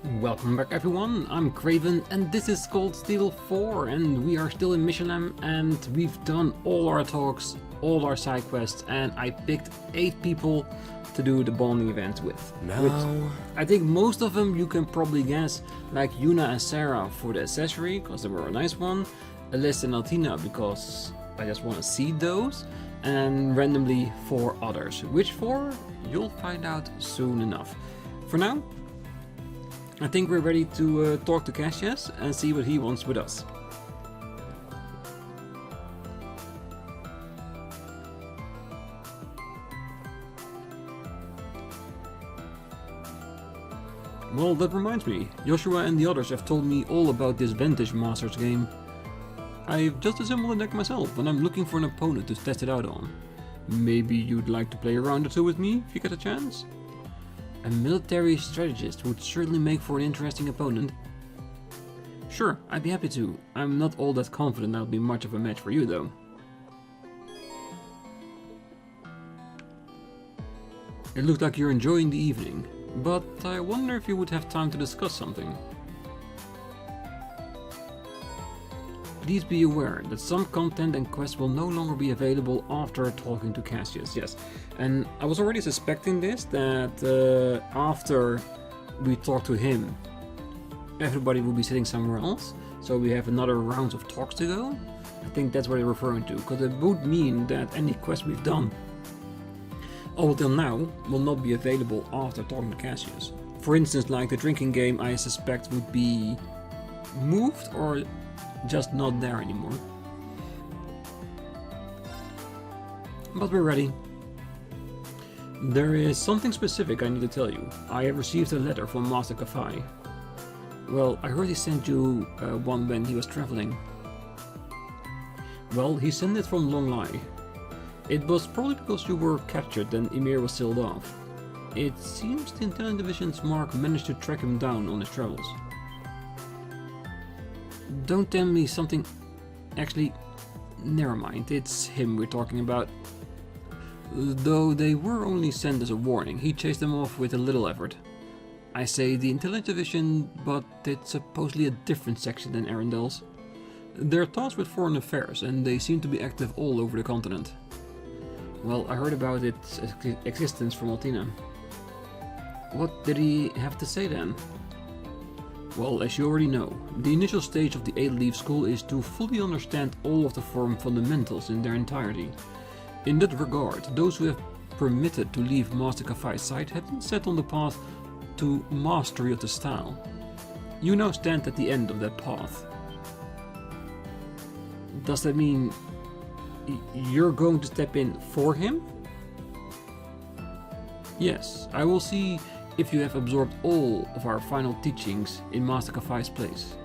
Welcome back everyone, I'm Craven and this is called Steel 4 and we are still in Michelin and we've done all our talks, all our side quests, and I picked 8 people to do the bonding events with. No. I think most of them you can probably guess, like Yuna and Sarah for the accessory, because they were a nice one, Alice and Altina because I just want to see those, and randomly 4 others. Which 4? You'll find out soon enough. For now, I think we're ready to talk to Cassius and see what he wants with us. Well, that reminds me, Joshua and the others have told me all about this Vantage Masters game. I've just assembled a deck myself and I'm looking for an opponent to test it out on. Maybe you'd like to play a round or two with me if you get a chance? A military strategist would certainly make for an interesting opponent. Sure, I'd be happy to. I'm not all that confident that'll be much of a match for you though. It looked like you're enjoying the evening, but I wonder if you would have time to discuss something. Please be aware that some content and quests will no longer be available after talking to Cassius. Yes, and I was already suspecting this, that after we talk to him, everybody will be sitting somewhere else, so we have another round of talks to go. I think that's what they're referring to, because it would mean that any quest we've done until now will not be available after talking to Cassius. For instance, like the drinking game, I suspect would be moved or just not there anymore. But we're ready. There is something specific I need to tell you. I have received a letter from Master Kafai. Well, I heard he sent you one when he was traveling. Well, he sent it from Long Lai. It was probably because you were captured and Ymir was sealed off. It seems the Intelligence Division's Mark managed to track him down on his travels. Don't tell me something... Actually, never mind, it's him we're talking about. Though they were only sent as a warning, he chased them off with a little effort. I say the Intelligence Division, but it's supposedly a different section than Arendel's. They're tasked with foreign affairs, and they seem to be active all over the continent. Well, I heard about its existence from Altina. What did he have to say then? Well, as you already know, the initial stage of the 8-leaf school is to fully understand all of the form fundamentals in their entirety. In that regard, those who have permitted to leave Master Kafai's side have been set on the path to mastery of the style. You now stand at the end of that path. Does that mean you're going to step in for him? Yes, I will see if you have absorbed all of our final teachings in Master Kafai's place.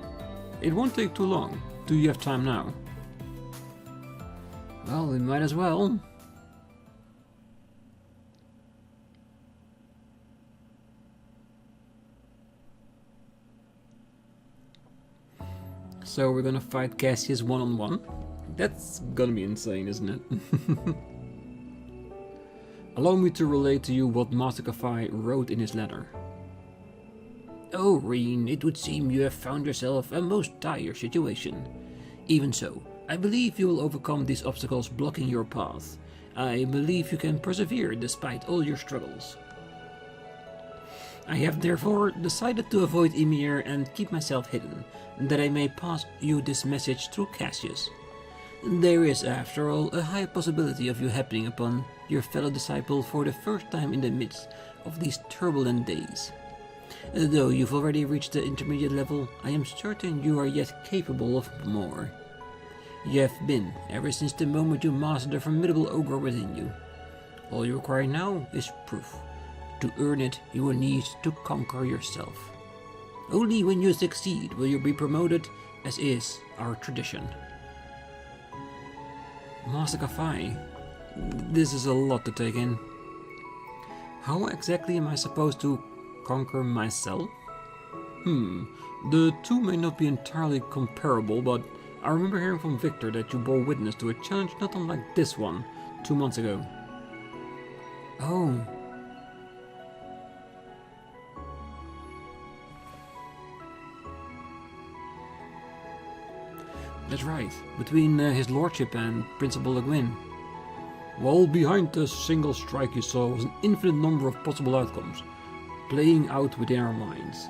It won't take too long. Do you have time now? Well, we might as well. So we're gonna fight Cassius one-on-one? That's gonna be insane, isn't it? Allow me to relate to you what Master Kafai wrote in his letter. Oh, Rean, it would seem you have found yourself a most dire situation. Even so, I believe you will overcome these obstacles blocking your path. I believe you can persevere despite all your struggles. I have therefore decided to avoid Ymir and keep myself hidden, that I may pass you this message through Cassius. There is, after all, a high possibility of you happening upon your fellow disciple for the first time in the midst of these turbulent days. Though you've already reached the intermediate level, I am certain you are yet capable of more. You have been, ever since the moment you mastered the formidable ogre within you. All you require now is proof. To earn it, you will need to conquer yourself. Only when you succeed will you be promoted, as is our tradition. Master Kafai, this is a lot to take in. How exactly am I supposed to conquer myself? The two may not be entirely comparable, but I remember hearing from Victor that you bore witness to a challenge not unlike this one 2 months ago. Oh. That's right, between his lordship and Principal Le Guin. Well, behind the single strike you saw was an infinite number of possible outcomes, playing out within our minds.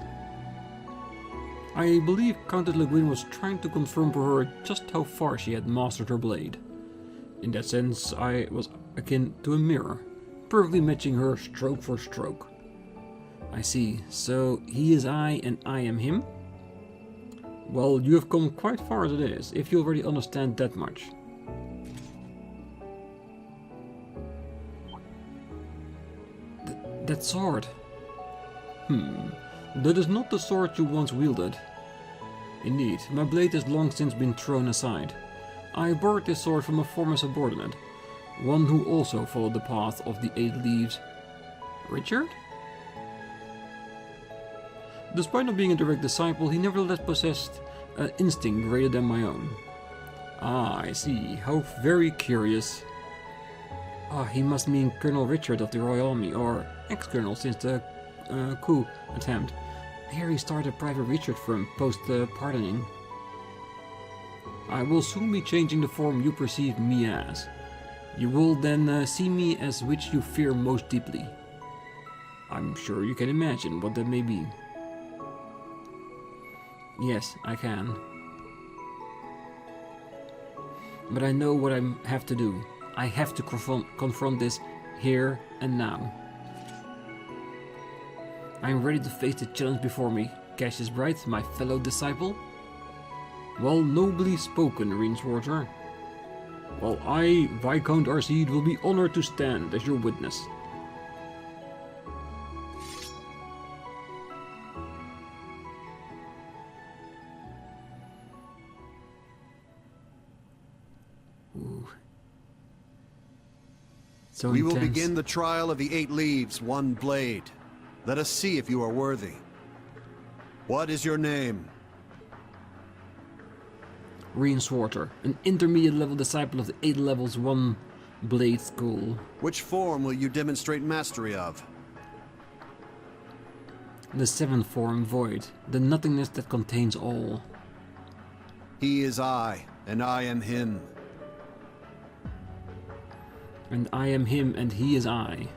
I believe Countess Le Guin was trying to confirm for her just how far she had mastered her blade. In that sense, I was akin to a mirror, perfectly matching her stroke for stroke. I see, so he is I and I am him? Well, you have come quite far as it is, if you already understand that much. That sword. That is not the sword you once wielded. Indeed, my blade has long since been thrown aside. I borrowed this sword from a former subordinate, one who also followed the path of the 8 leaves. Richard? Despite not being a direct disciple, he nevertheless possessed an instinct greater than my own. Ah, I see. How very curious. Ah, he must mean Colonel Richard of the Royal Army, or ex-colonel since the coup attempt. Here he started a private research firm post-pardoning. I will soon be changing the form you perceive me as. You will then see me as which you fear most deeply. I'm sure you can imagine what that may be. Yes, I can. But I know what I have to do. I have to confront this here and now. I am ready to face the challenge before me. Cassius Bright, my fellow disciple. Well, nobly spoken, Rean Schwarzer. Well, I, Viscount Arcide, will be honored to stand as your witness. Ooh. So we intense. will begin the trial of the 8 leaves, 1 blade. Let us see if you are worthy. What is your name? Rean Schwarzer, an intermediate level disciple of the 8 levels 1 blade school. Which form will you demonstrate mastery of? The 7th form, Void, the nothingness that contains all. He is I, and I am him. And I am him, and he is I.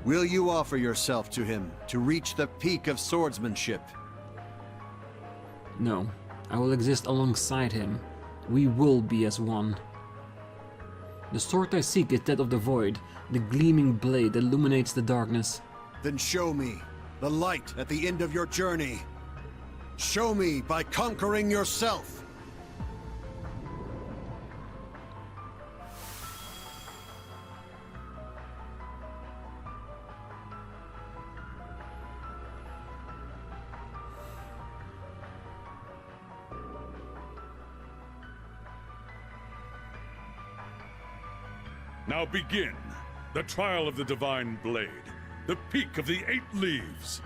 Will you offer yourself to him to reach the peak of swordsmanship? No, I will exist alongside him. We will be as one. The sword I seek is that of the Void, the gleaming blade that illuminates the darkness. Then show me the light at the end of your journey. Show me by conquering yourself. Now begin the trial of the Divine Blade, the peak of the 8 leaves.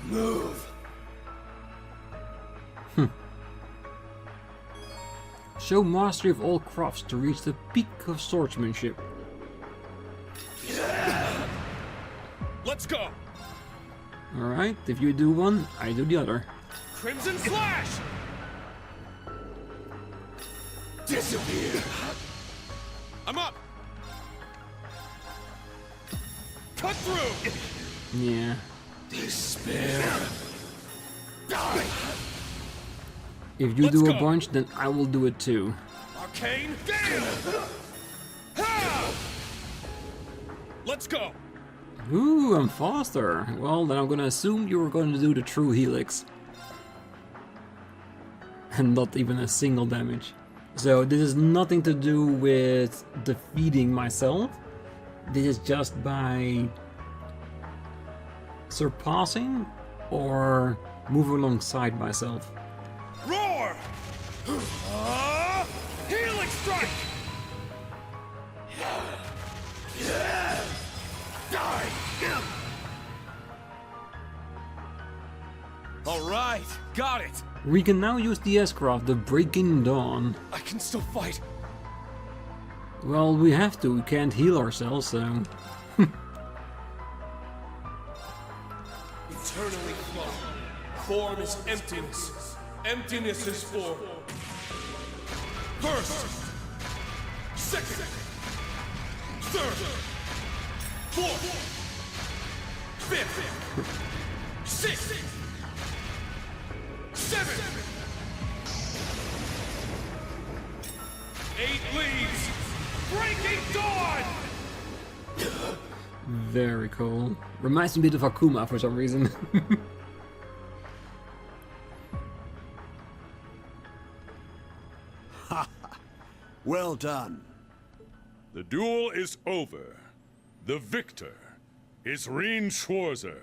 Move. Show mastery of all crafts to reach the peak of swordsmanship. Let's go! Alright, if you do one, I do the other. Crimson Slash! Disappear. I'm up! Cut through! Yeah. Despair. Die. If you Let's do a go. bunch, then I will do it too. Arcane Gale! Ha! Let's go! Ooh, I'm faster. Well, then I'm gonna assume you were going to do the true helix. And not even a single damage. So this is nothing to do with defeating myself. This is just by surpassing or moving alongside myself. Roar! Helix Strike! Die. Alright, got it! We can now use the S-Craft, the Breaking Dawn. I can still fight. Well, we have to, we can't heal ourselves, so... Eternally flow. Form is emptiness. Emptiness is form. First, second, third, fourth, fifth, sixth, seventh, 8 leaves, breaking dawn! Very cool. Reminds me a bit of Akuma for some reason. Well done. The duel is over. The victor is Rean Schwarzer.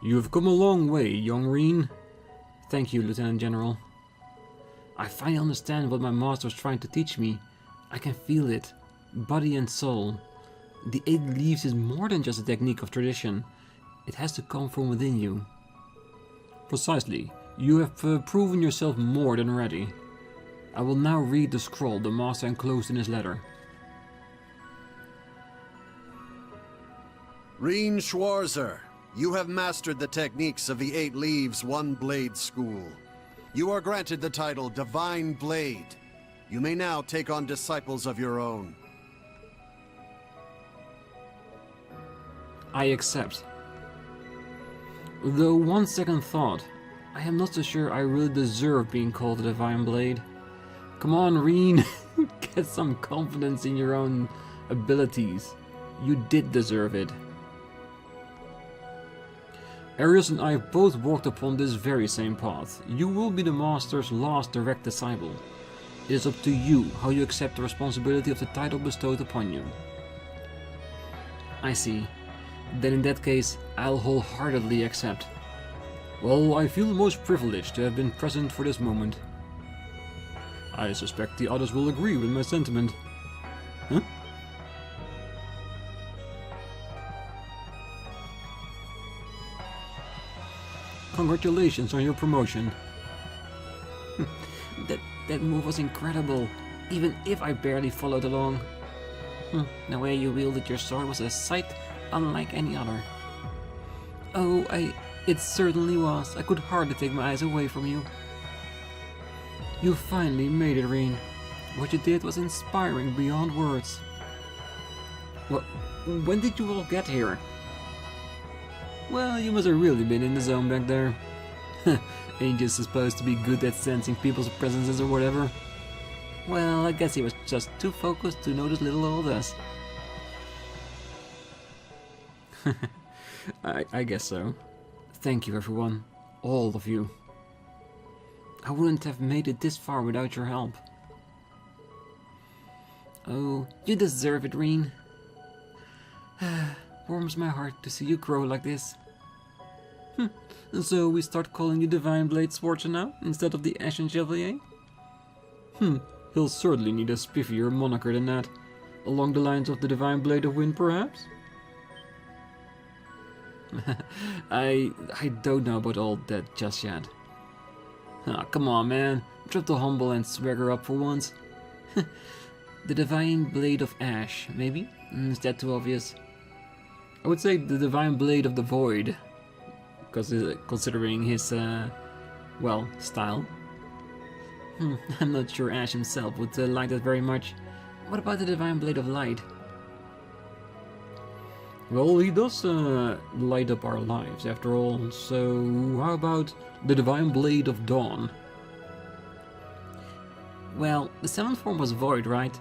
You have come a long way, young Rean. Thank you, Lieutenant General. I finally understand what my master was trying to teach me. I can feel it, body and soul. The 8 leaves is more than just a technique of tradition. It has to come from within you. Precisely. You have proven yourself more than ready. I will now read the scroll the master enclosed in his letter. Rean Schwarzer, you have mastered the techniques of the 8 Leaves One Blade School. You are granted the title Divine Blade. You may now take on disciples of your own. I accept. Though one second thought, I am not so sure I really deserve being called a Divine Blade. Come on, Rean, get some confidence in your own abilities. You did deserve it. Arius and I both walked upon this very same path. You will be the Master's last direct disciple. It is up to you how you accept the responsibility of the title bestowed upon you. I see. Then in that case, I'll wholeheartedly accept. Well, I feel most privileged to have been present for this moment. I suspect the others will agree with my sentiment. Huh? Congratulations on your promotion. That move was incredible, even if I barely followed along. The way you wielded your sword was a sight unlike any other. Oh, it certainly was. I could hardly take my eyes away from you. You finally made it, Rean. What you did was inspiring beyond words. Well, when did you all get here? Well, you must have really been in the zone back there. Ain't you supposed to be good at sensing people's presences or whatever? Well, I guess he was just too focused to notice little old us. I guess so. Thank you, everyone. All of you. I wouldn't have made it this far without your help. Oh, you deserve it, Rean. Warms my heart to see you grow like this. So we start calling you Divine Blade Schwarzer now, instead of the Ashen Chevalier? He'll certainly need a spiffier moniker than that. Along the lines of the Divine Blade of Wind, perhaps? I don't know about all that just yet. Come on, man. Drop the humble and swagger up for once. The Divine Blade of Ash, maybe? Is that too obvious? I would say the Divine Blade of the Void. Because considering his, well, style. I'm not sure Ash himself would like that very much. What about the Divine Blade of Light? Well, he does light up our lives, after all, so how about the Divine Blade of Dawn? Well, the 7th form was Void, right?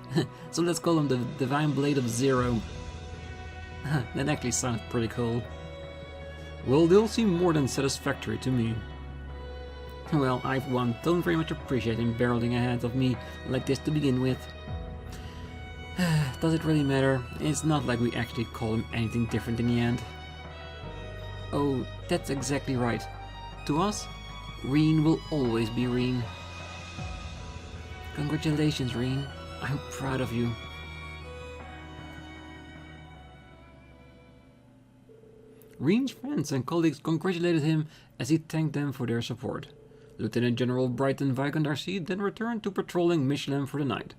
So let's call him the Divine Blade of Zero. That actually sounds pretty cool. Well, they'll seem more than satisfactory to me. Well, I for one don't very much appreciate him barreling ahead of me like this to begin with. Does it really matter? It's not like we actually call him anything different in the end. Oh, that's exactly right. To us, Rean will always be Rean. Congratulations, Rean. I'm proud of you. Rean's friends and colleagues congratulated him as he thanked them for their support. Lieutenant General Brighton Viscount Darcy then returned to patrolling Michelin for the night.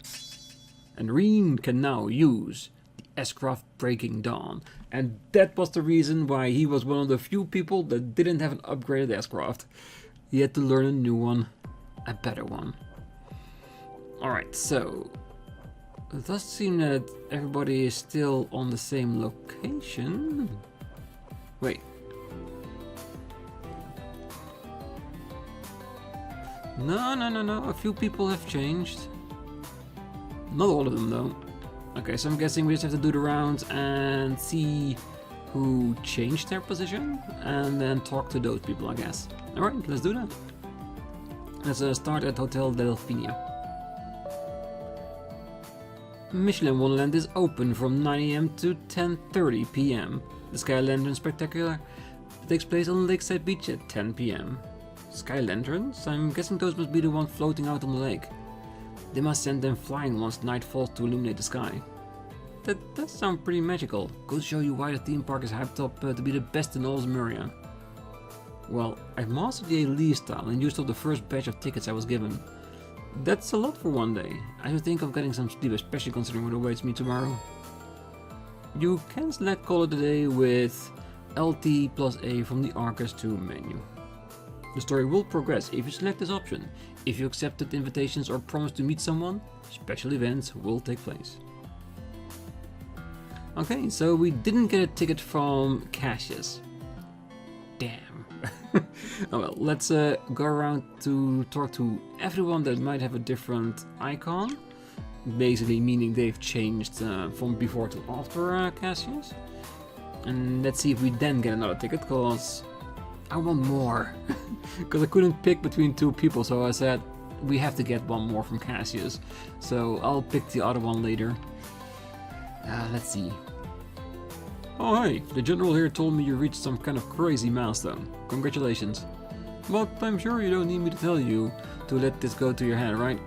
And Rean can now use the S-Craft Breaking Dawn. And that was the reason why he was one of the few people that didn't have an upgraded S-Craft. He had to learn a new one. A better one. Alright, so... it does seem that everybody is still on the same location. Wait. No. A few people have changed. Not all of them, though. Okay, so I'm guessing we just have to do the rounds and see who changed their position. And then talk to those people, I guess. Alright, let's do that. Let's start at Hotel Delphinia. Michelin Wonderland is open from 9 AM to 10:30 PM. The Sky Lantern Spectacular takes place on Lakeside Beach at 10 PM. Sky Lanterns? I'm guessing those must be the ones floating out on the lake. They must send them flying once night falls to illuminate the sky. That does sound pretty magical. Goes to show you why the theme park is hyped up to be the best in all Zemuria. Well, I've mastered the A-Leaf style and used up the first batch of tickets I was given. That's a lot for one day. I should think of getting some sleep, especially considering what awaits me tomorrow. You can select Call it a Day with LT plus A from the Arcus 2 menu. The story will progress if you select this option. If you accepted invitations or promise to meet someone, special events will take place. Okay, so we didn't get a ticket from Cassius. Damn. Oh well, let's go around to talk to everyone that might have a different icon. Basically meaning they've changed from before to after Cassius. And let's see if we then get another ticket, because I want more. Because I couldn't pick between two people, so I said we have to get one more from Cassius. So I'll pick the other one later. Let's see. Oh hey, the general here told me you reached some kind of crazy milestone. Congratulations. But I'm sure you don't need me to tell you to let this go to your head, right?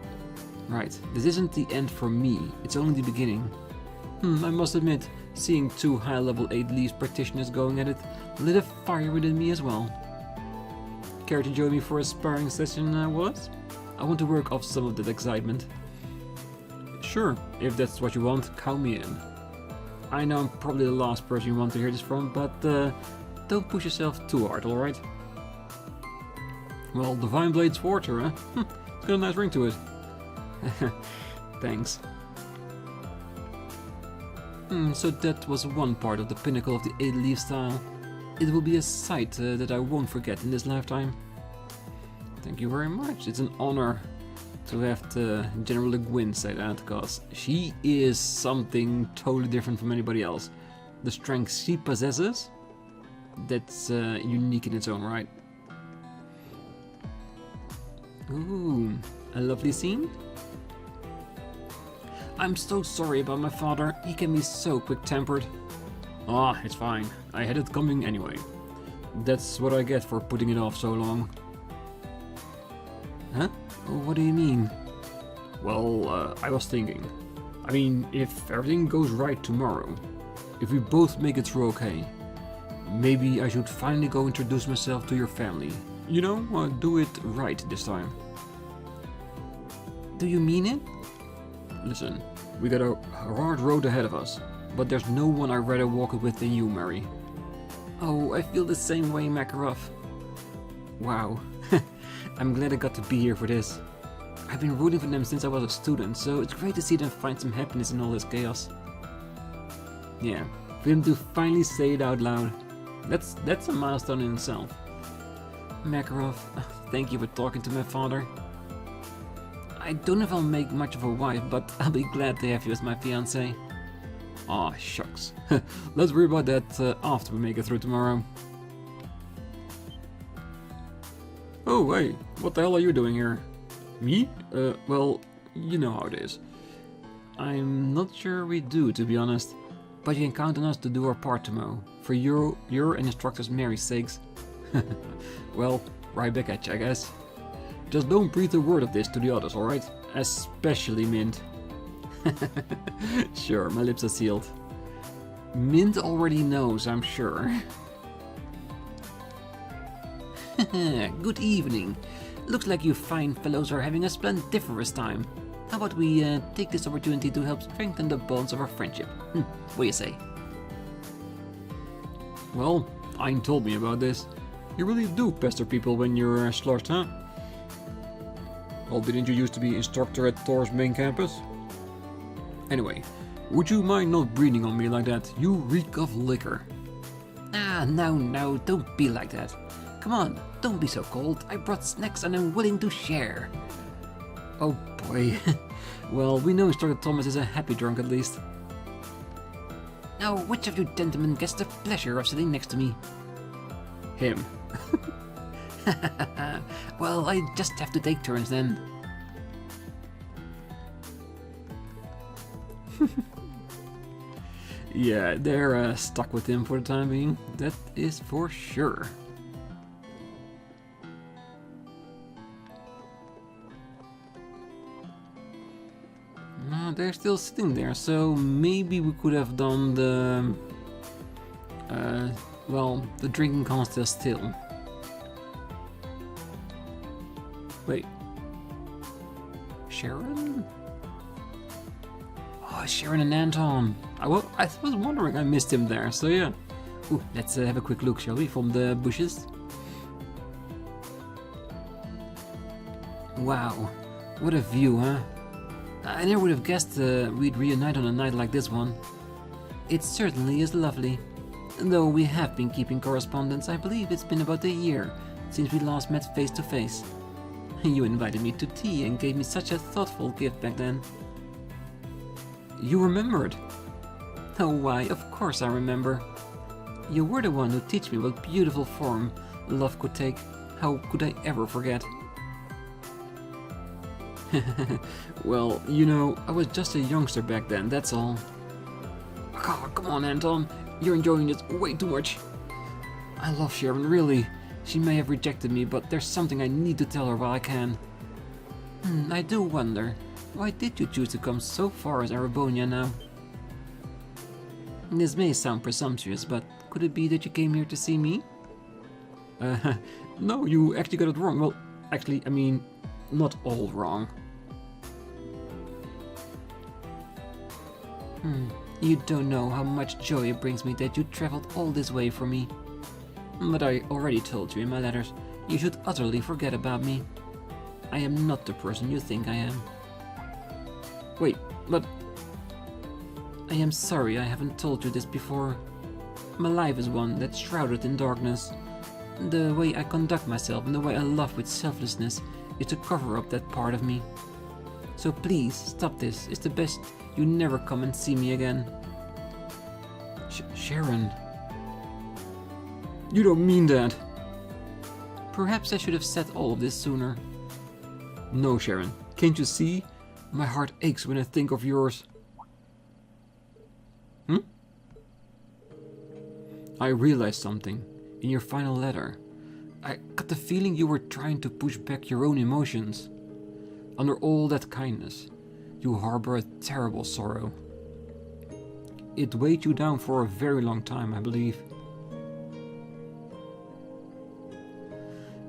Right, this isn't the end for me, it's only the beginning. I must admit, seeing two high-level 8 Leaves practitioners going at it lit a fire within me as well. Care to join me for a sparring session, Wallace? I want to work off some of that excitement. Sure, if that's what you want, count me in. I know I'm probably the last person you want to hear this from, but don't push yourself too hard, alright? Well, Divine Blade Schwarzer, huh? It's got a nice ring to it. Thanks. So that was one part of the pinnacle of the 8 Leaf style. It will be a sight that I won't forget in this lifetime. Thank you very much. It's an honor to have General Le Guin say that, because she is something totally different from anybody else. The strength she possesses, that's unique in its own right. Ooh, a lovely scene. I'm so sorry about my father, he can be so quick-tempered. Ah, it's fine, I had it coming anyway. That's what I get for putting it off so long. Huh? What do you mean? Well, I was thinking. I mean, if everything goes right tomorrow, if we both make it through okay, maybe I should finally go introduce myself to your family. You know, do it right this time. Do you mean it? Listen, we got a hard road ahead of us, but there's no one I'd rather walk it with than you, Mary. Oh, I feel the same way, Makarov. Wow, I'm glad I got to be here for this. I've been rooting for them since I was a student, so it's great to see them find some happiness in all this chaos. Yeah, for them to finally say it out loud, that's a milestone in itself. Makarov, thank you for talking to my father. I don't know if I'll make much of a wife, but I'll be glad to have you as my fiancé. Aw, shucks. Let's worry about that after we make it through tomorrow. Oh, hey, what the hell are you doing here? Me? Well, you know how it is. I'm not sure we do, to be honest. But you can count on us to do our part tomorrow. For your and instructor's Mary's sakes. Well, right back at you, I guess. Just don't breathe a word of this to the others, alright? Especially Mint. Sure, my lips are sealed. Mint already knows, I'm sure. Good evening. Looks like you fine fellows are having a splendiferous time. How about we take this opportunity to help strengthen the bonds of our friendship? What do you say? Well, Ein told me about this. You really do pester people when you're sloshed, huh? Well, didn't you used to be instructor at Thor's main campus? Anyway, would you mind not breathing on me like that? You reek of liquor. Now, don't be like that. Come on, don't be so cold. I brought snacks and I'm willing to share. Oh boy. Well, we know Instructor Thomas is a happy drunk at least. Now, which of you gentlemen gets the pleasure of sitting next to me? Him. Well, I just have to take turns then. Yeah, they're stuck with him for the time being. That is for sure. No, they're still sitting there, so maybe we could have done the... well, the drinking contest still. Wait. Sharon? Oh, Sharon and Anton. I was wondering, I missed him there, so yeah. Ooh, let's have a quick look, shall we, from the bushes? Wow, what a view, huh? I never would have guessed we'd reunite on a night like this one. It certainly is lovely. Though we have been keeping correspondence, I believe it's been about a year since we last met face to face. You invited me to tea and gave me such a thoughtful gift back then. You remembered? Oh why, of course I remember. You were the one who taught me what beautiful form love could take. How could I ever forget? Well, you know, I was just a youngster back then, that's all. Oh, come on, Anton. You're enjoying this way too much. I love Sharon, really. She may have rejected me, but there's something I need to tell her while I can. I do wonder, why did you choose to come so far as Erebonia now? This may sound presumptuous, but could it be that you came here to see me? No, you actually got it wrong. Well, actually, I mean, not all wrong. You don't know how much joy it brings me that you traveled all this way for me. But I already told you in my letters, you should utterly forget about me. I am not the person you think I am. Wait, but... I am sorry I haven't told you this before. My life is one that's shrouded in darkness. The way I conduct myself and the way I love with selflessness is to cover up that part of me. So please, stop this. It's the best you never come and see me again. Sharon... You don't mean that. Perhaps I should have said all of this sooner. No, Sharon. Can't you see? My heart aches when I think of yours. I realized something. In your final letter, I got the feeling you were trying to push back your own emotions. Under all that kindness, you harbor a terrible sorrow. It weighed you down for a very long time, I believe.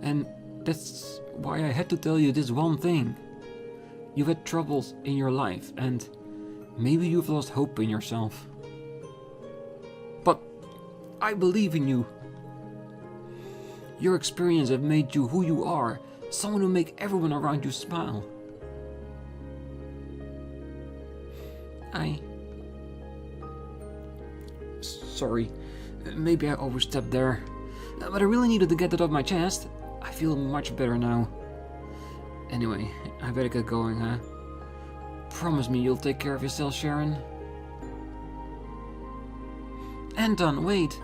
And that's why I had to tell you this one thing. You've had troubles in your life, and maybe you've lost hope in yourself. But I believe in you. Your experience have made you who you are, someone who makes everyone around you smile. Sorry, maybe I overstepped there, but I really needed to get that off my chest. I feel much better now. Anyway, I better get going, huh? Promise me you'll take care of yourself, Sharon. Anton, wait.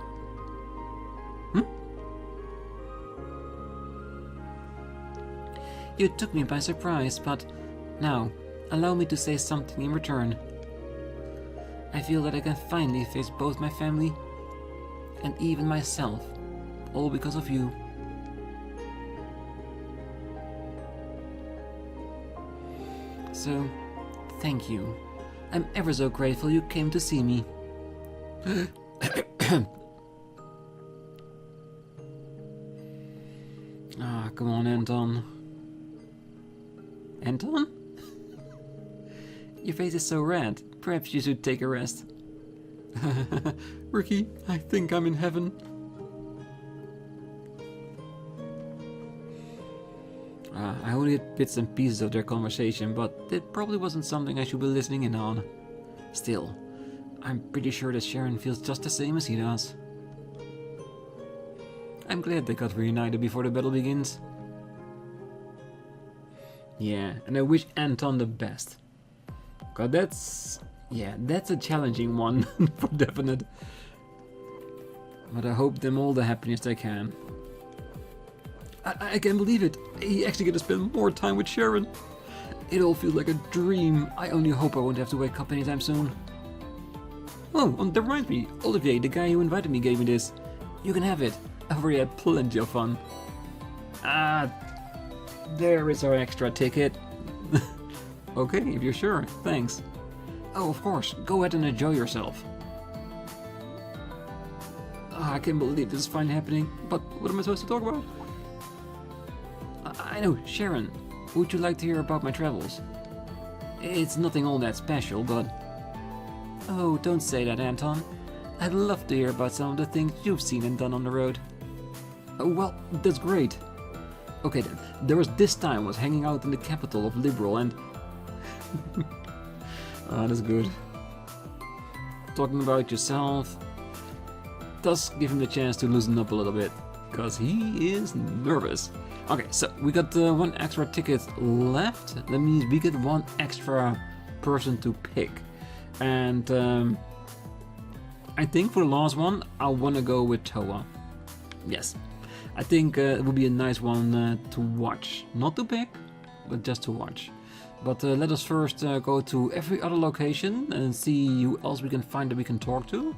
You took me by surprise, but now, allow me to say something in return. I feel that I can finally face both my family and even myself, all because of you. So, thank you. I'm ever so grateful you came to see me. Ah, come on, Anton. Anton? Your face is so red. Perhaps you should take a rest. Ricky, I think I'm in heaven. I only had bits and pieces of their conversation, but it probably wasn't something I should be listening in on. Still, I'm pretty sure that Sharon feels just the same as he does. I'm glad they got reunited before the battle begins. Yeah, and I wish Anton the best. God, that's a challenging one, for definite. But I hope them all the happiness they can. I can't believe it. He actually get to spend more time with Sharon. It all feels like a dream. I only hope I won't have to wake up anytime soon. Oh, that reminds me. Olivier, the guy who invited me, gave me this. You can have it. I've already had plenty of fun. Ah, there is our extra ticket. Okay, if you're sure. Thanks. Oh, of course. Go ahead and enjoy yourself. I can't believe this is finally happening. But what am I supposed to talk about? I know, Sharon. Would you like to hear about my travels? It's nothing all that special, but... Oh, don't say that, Anton. I'd love to hear about some of the things you've seen and done on the road. Oh, well, that's great. Okay then, there was this time I was hanging out in the capital of Liberal and... Ah, that's good. Talking about yourself does give him the chance to loosen up a little bit, because he is nervous. Okay, so we got one extra ticket left. That means we get one extra person to pick. And I think for the last one, I want to go with Toa. Yes, I think it would be a nice one to watch. Not to pick, but just to watch. But let us first go to every other location and see who else we can find that we can talk to.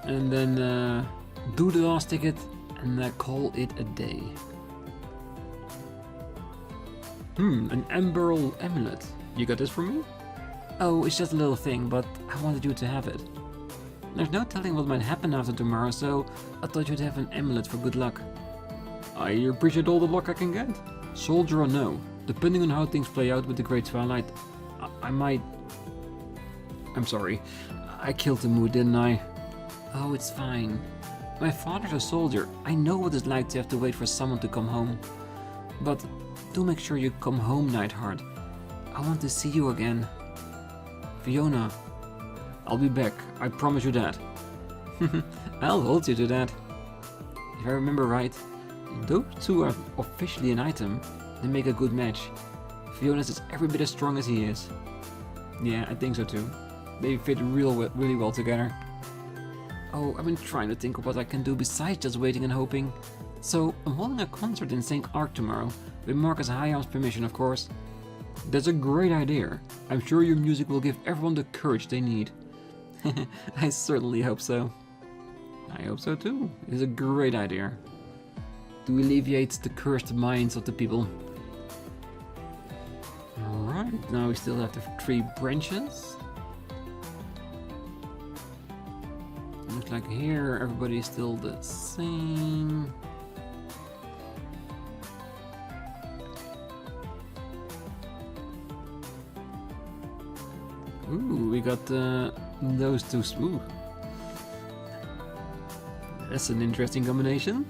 And then do the last ticket and call it a day. An emerald amulet. You got this for me? Oh, it's just a little thing, but I wanted you to have it. There's no telling what might happen after tomorrow, so I thought you'd have an amulet for good luck. I appreciate all the luck I can get. Soldier or no, depending on how things play out with the Great Twilight, I might... I'm sorry, I killed the mood, didn't I? Oh, it's fine. My father's a soldier. I know what it's like to have to wait for someone to come home. But do make sure you come home, Nightheart. I want to see you again. Fiona, I'll be back. I promise you that. I'll hold you to that. If I remember right, those two are officially an item. They make a good match. Fiona's is every bit as strong as he is. Yeah, I think so too. They fit really well together. Oh, I've been trying to think of what I can do besides just waiting and hoping. So, I'm holding a concert in St. Ark tomorrow, with Marcus Hyam's permission, of course. That's a great idea. I'm sure your music will give everyone the courage they need. I certainly hope so. I hope so too. It's a great idea. To alleviate the cursed minds of the people. Alright, now we still have the 3 branches. Looks like here everybody's still the same. Ooh, we got those two. Ooh. That's an interesting combination.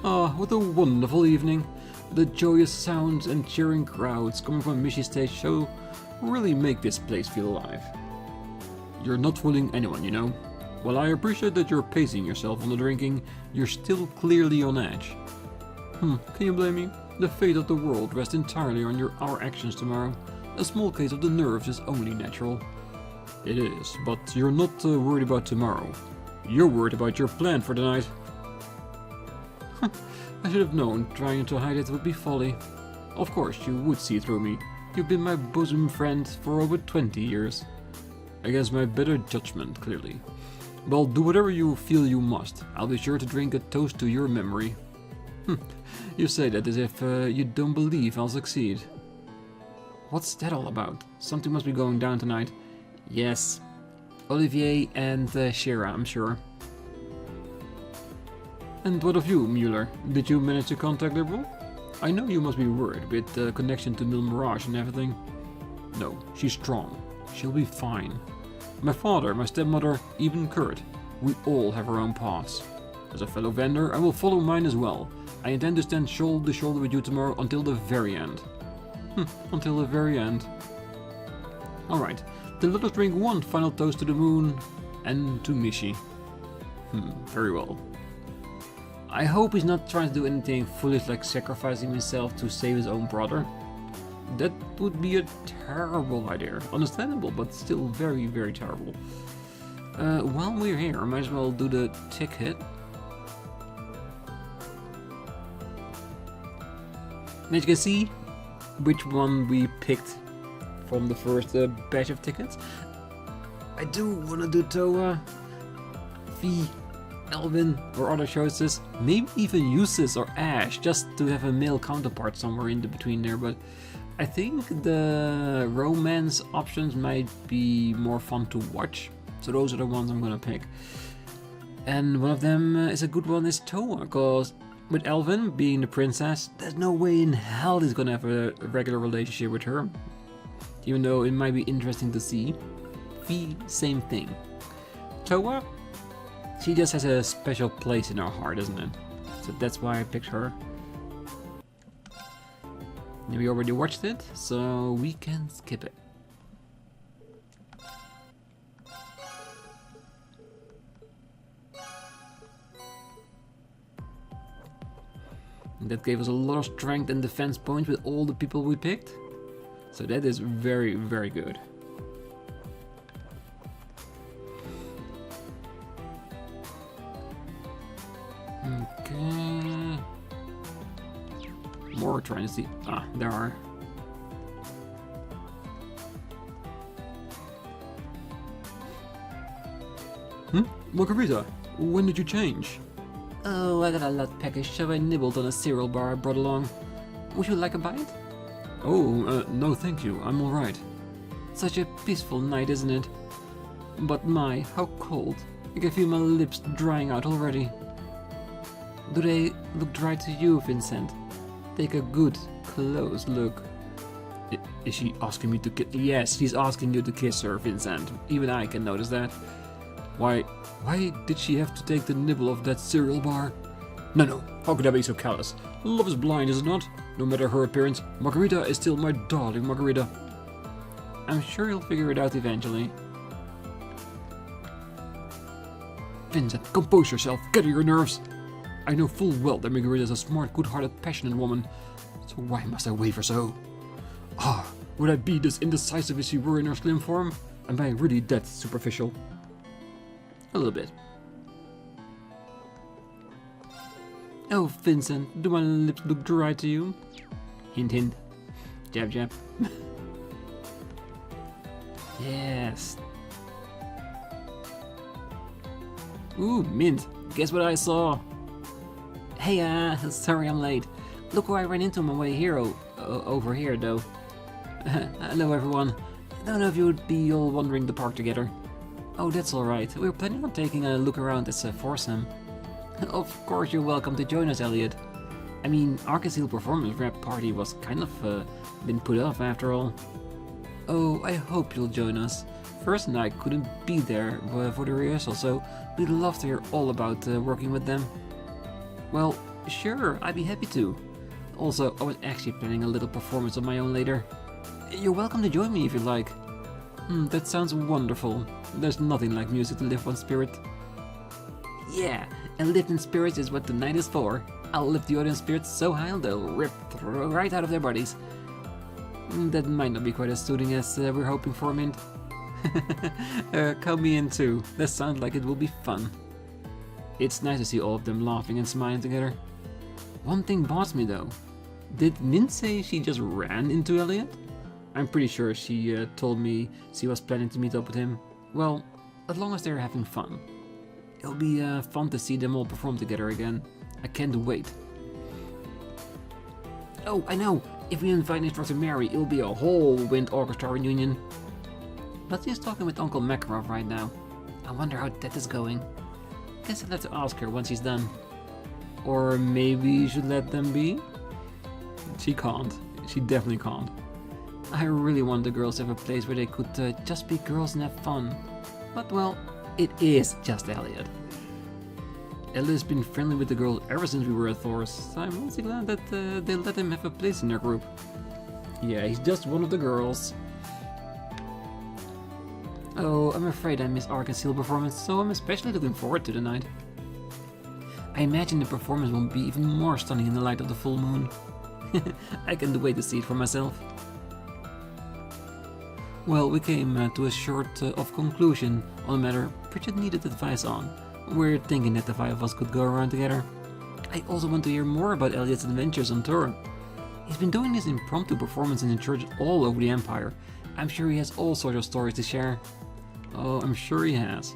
Ah, what a wonderful evening. The joyous sounds and cheering crowds coming from Mishy's stage show really make this place feel alive. You're not fooling anyone, you know. While I appreciate that you're pacing yourself on the drinking, you're still clearly on edge. Can you blame me? The fate of the world rests entirely on our actions tomorrow. A small case of the nerves is only natural. It is, but you're not worried about tomorrow. You're worried about your plan for the night. I should have known trying to hide it would be folly. Of course you would see through me. You've been my bosom friend for over 20 years. Against my better judgment, clearly. Well, do whatever you feel you must. I'll be sure to drink a toast to your memory. You say that as if you don't believe I'll succeed. What's that all about? Something must be going down tonight. Yes. Olivier and Shira, I'm sure. And what of you, Mueller? Did you manage to contact Liberal? I know you must be worried with the connection to Mil Mirage and everything. No, she's strong. She'll be fine. My father, my stepmother, even Kurt. We all have our own paths. As a fellow vendor, I will follow mine as well. I intend to stand shoulder to shoulder with you tomorrow until the very end. Until the very end. Alright, then let us drink one final toast to the moon and to Mishi. Very well. I hope he's not trying to do anything foolish like sacrificing himself to save his own brother. That would be a terrible idea. Understandable, but still very, very terrible. While we're here, I might as well do the ticket. As you can see which one we picked from the first batch of tickets. I do want to do Toa, V, Elvin or other choices. Maybe even Eustace or Ash, just to have a male counterpart somewhere in between there. But I think the romance options might be more fun to watch. So those are the ones I'm gonna pick. And one of them is a good one is Toa, because with Elvin being the princess, there's no way in hell he's gonna have a regular relationship with her. Even though it might be interesting to see. V, same thing. Toa, she just has a special place in our heart, doesn't it? So that's why I picked her. We already watched it, so we can skip it. And that gave us a lot of strength and defense points with all the people we picked. So that is very, very good. Okay. More trying to see. Ah, there are. Margarita, when did you change? Oh, I got a lot package, so I nibbled on a cereal bar I brought along. Would you like a bite? Oh, no thank you, I'm alright. Such a peaceful night, isn't it? But my, how cold. I can feel my lips drying out already. Do they look dry to you, Vincent? Take a good, close look. Is she asking me to kiss? Yes, she's asking you to kiss her, Vincent. Even I can notice that. Why did she have to take the nibble of that cereal bar? No, how could I be so callous? Love is blind, is it not? No matter her appearance, Margarita is still my darling Margarita. I'm sure you'll figure it out eventually. Vincent, compose yourself, gather your nerves. I know full well that Margarita is a smart, good-hearted, passionate woman. So why must I waver so? Ah, would I be this indecisive as she were in her slim form? Am I really that superficial? A little bit. Oh, Vincent, do my lips look dry to you? Hint, hint. Jab, jab. Yes. Ooh, mint. Guess what I saw? Hey, sorry I'm late. Look who I ran into on my way here, over here, though. Hello, everyone. I don't know if you would be all wandering the park together. Oh, that's alright. We were planning on taking a look around as a foursome. Of course you're welcome to join us, Elliot. I mean, our concealed performance rap party was kind of been put off after all. Oh, I hope you'll join us. First and I couldn't be there for the rehearsal, so we'd love to hear all about working with them. Well, sure, I'd be happy to. Also, I was actually planning a little performance of my own later. You're welcome to join me if you'd like. That sounds wonderful. There's nothing like music to lift one's spirit. Yeah, and lifting spirits is what the night is for. I'll lift the audience spirits so high they'll rip right out of their bodies. That might not be quite as soothing as we're hoping for, Mint. Count me in too. That sounds like it will be fun. It's nice to see all of them laughing and smiling together. One thing bothers me though. Did Mint say she just ran into Elliot? I'm pretty sure she told me she was planning to meet up with him. Well, as long as they're having fun. It'll be fun to see them all perform together again. I can't wait. Oh, I know! If we invite Instructor Mary, it'll be a whole wind orchestra reunion. But she's talking with Uncle Makarov right now. I wonder how that is going. Guess I'll have to ask her once she's done. Or maybe you should let them be? She can't. She definitely can't. I really want the girls to have a place where they could just be girls and have fun. But well, it is just Elliot. Elliot's been friendly with the girls ever since we were at Thor's. I'm also glad that they let him have a place in their group. Yeah, he's just one of the girls. Oh, I'm afraid I missed Arkansas performance, so I'm especially looking forward to the night. I imagine the performance will be even more stunning in the light of the full moon. I can't wait to see it for myself. Well, we came to a short of conclusion on a matter Bridget needed advice on. We're thinking that the 5 of us could go around together. I also want to hear more about Elliot's adventures on tour. He's been doing these impromptu performances in church all over the Empire. I'm sure he has all sorts of stories to share. Oh, I'm sure he has.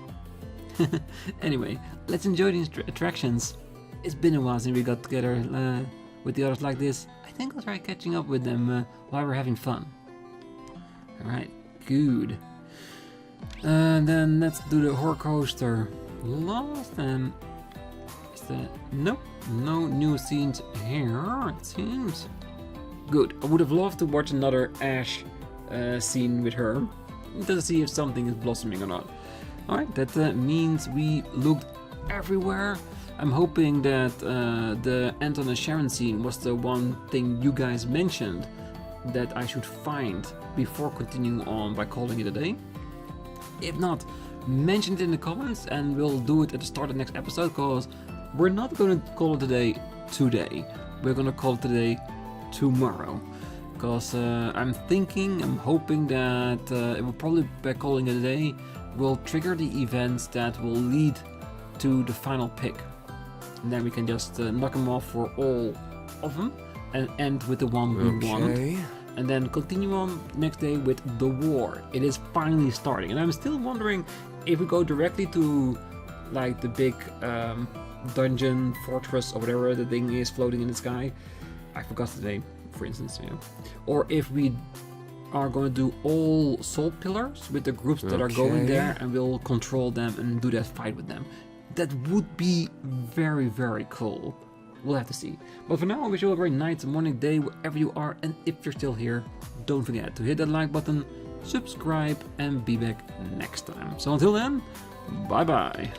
Anyway, let's enjoy the attractions. It's been a while since we got together with the others like this. I think I'll try catching up with them while we're having fun. Alright, good. And then let's do the horror coaster. Last and... Nope, no new scenes here, it seems. Good, I would have loved to watch another Ash scene with her, to see if something is blossoming or not. Alright, that means we looked everywhere. I'm hoping that the Anton and Sharon scene was the one thing you guys mentioned that I should find before continuing on by calling it a day. If not, mention it in the comments and we'll do it at the start of the next episode, because we're not going to call it a day today. We're going to call it a day tomorrow. Because I'm hoping that it will probably, by calling it a day, will trigger the events that will lead to the final pick. And then we can just knock them off for all of them and end with the one we want. And then continue on next day with the war. It is finally starting. And I'm still wondering if we go directly to like the big dungeon, fortress, or whatever the thing is floating in the sky. I forgot the name, for instance, yeah. Or if we are going to do all salt pillars with the groups that are going there, and we'll control them and do that fight with them. That would be very, very cool. We'll have to see. But for now, I wish you all a great night, morning, day, wherever you are. And if you're still here, don't forget to hit that like button, subscribe, and be back next time. So until then, bye bye.